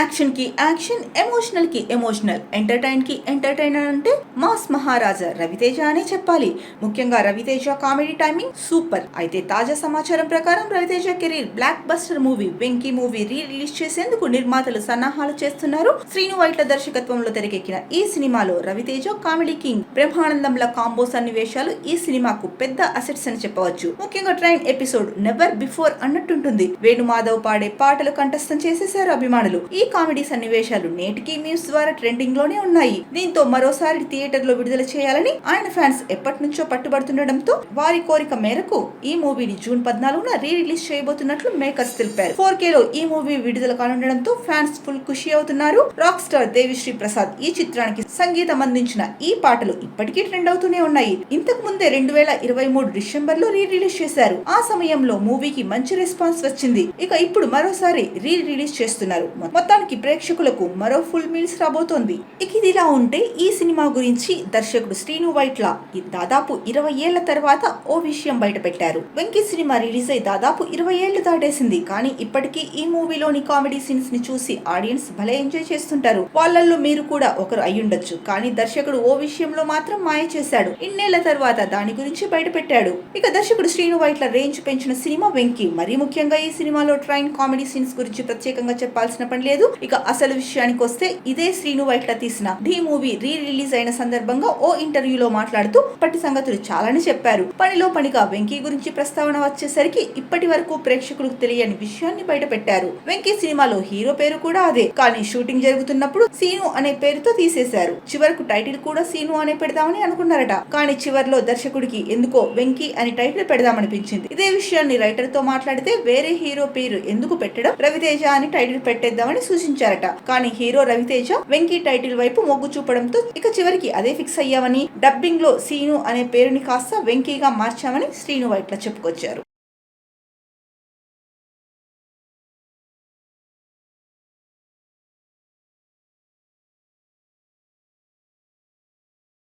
Action కి action, emotional కి emotional, entertain కి ఎంటర్టైనర్ అంటే మాస్ మహారాజా రవితేజ అనే చెప్పాలి. ముఖ్యంగా రవితేజ కామెడీ టైమింగ్ సూపర్. అయితే తాజా సమాచారం ప్రకారం Ravi Teja career blockbuster movie Venky movie release చేసేందుకు నిర్మాతలు సన్నాహాలు చేస్తున్నారు. శ్రీను వైట్ల దర్శకత్వంలో తెరకెక్కిన ఈ సినిమాలో రవితేజ కామెడీ కింగ్ బ్రహ్మానందంల కాంబో సన్నివేశాలు ఈ సినిమాకు పెద్ద అసెట్స్ అని చెప్పవచ్చు. ముఖ్యంగా ట్రైన్ ఎపిసోడ్ నెవర్ బిఫోర్ అన్నట్టుంటుంది. వేణుమాధవ్ పాడే పాటలు కంఠస్థం చేసేశారు అభిమానులు. ఈ కామెడీ సన్నివేశాలు నేటికి మీమ్స్ ద్వారా ట్రెండింగ్ లోనే ఉన్నాయి. దీంతో మరోసారి థియేటర్ లో విడుదల చేయాలని ఆయన ఫ్యాన్స్ ఎప్పటి నుంచో పట్టుబడుతుండటంతో వారి కోరిక మేరకు ఈ మూవీని జూన్ 14న రిలీజ్ చేయబోతున్నట్లు మేకర్స్ తెలిపారు. 4K లో ఈ మూవీ విడుదల కానుండడంతో ఫ్యాన్స్ ఫుల్ ఖుషి అవుతున్నారు. రాక్ స్టార్ దేవిశ్రీ ప్రసాద్ ఈ చిత్రానికి సంగీతం అందించిన ఈ పాటలు ఇప్పటికీ ట్రెండ్ అవుతూనే ఉన్నాయి. ఇంతకు ముందే 2023 డిసెంబర్ లో రిలీజ్ చేశారు. ఆ సమయంలో మూవీకి మంచి రెస్పాన్స్ వచ్చింది. ఇక ఇప్పుడు మరోసారి రిలీజ్ చేస్తున్నారు. మొత్తానికి ప్రేక్షకులకు మరో ఫుల్ మీల్స్ రాబోతోంది. ఇక ఇదిలా ఉంటే ఈ సినిమా గురించి దర్శకుడు శ్రీను వైట్ల దాదాపు 20 ఏళ్ల తర్వాత ఓ విషయం బయట పెట్టారు. వెంకీ సినిమా రిలీజ్ అయి దాదాపు 20 ఏళ్లు దాటేసింది. కానీ ఇప్పటికీ ఈ మూవీలోని కామెడీ సీన్స్ ని చూసి ఆడియన్స్ భలే ఎంజాయ్ చేస్తుంటారు. వాళ్ళల్లో మీరు కూడా ఒకరు అయ్యుండొచ్చు. కానీ దర్శకుడు ఓ విషయంలో మాత్రం మాయ చేశాడు. ఇన్నేళ్ల తర్వాత దాని గురించి బయట పెట్టాడు. ఇక దర్శకుడు శ్రీను వైట్ల రేంజ్ పెంచిన సినిమా వెంకీ. మరీ ముఖ్యంగా ఈ సినిమాలో ట్రైన్ కామెడీ సీన్స్ గురించి ప్రత్యేకంగా చెప్పాల్సిన పని లేదు. ఇక అసలు విషయానికి వస్తే ఇదే శ్రీను వైట్ల తీసిన ఢీ మూవీ రిలీజ్ అయిన సందర్భంగా ఓ ఇంటర్వ్యూలో మాట్లాడుతూ ఇప్పటి సంగతులు చాలానే చెప్పారు. పనిలో పనిగా వెంకీ గురించి ప్రస్తావన వచ్చేసరికి ఇప్పటి వరకు ప్రేక్షకులకు తెలియని విషయాన్ని బయట పెట్టారు. వెంకీ సినిమాలో హీరో పేరు కూడా అదే. కానీ షూటింగ్ జరుగుతున్నప్పుడు సీను అనే పేరుతో తీసేశారు. చివరకు టైటిల్ కూడా సీను అనే పెడదామని అనుకున్నారట. కానీ చివర్లో దర్శకుడికి ఎందుకో వెంకీ అని టైటిల్ పెడదామనిపించింది. ఇదే విషయాన్ని రైటర్ తో మాట్లాడితే వేరే హీరో పేరు ఎందుకు పెట్టడం, రవితేజ అని టైటిల్ పెట్టేద్దామని సూచించారట. కానీ హీరో రవితేజ వెంకీ టైటిల్ వైపు మొగ్గు చూపడంతో ఇక చివరికి అదే ఫిక్స్ అయ్యామని, డబ్బింగ్ లో సీను అనే పేరుని కాస్త వెంకీగా మార్చామని శ్రీను వైట్ల చెప్పుకొచ్చారు.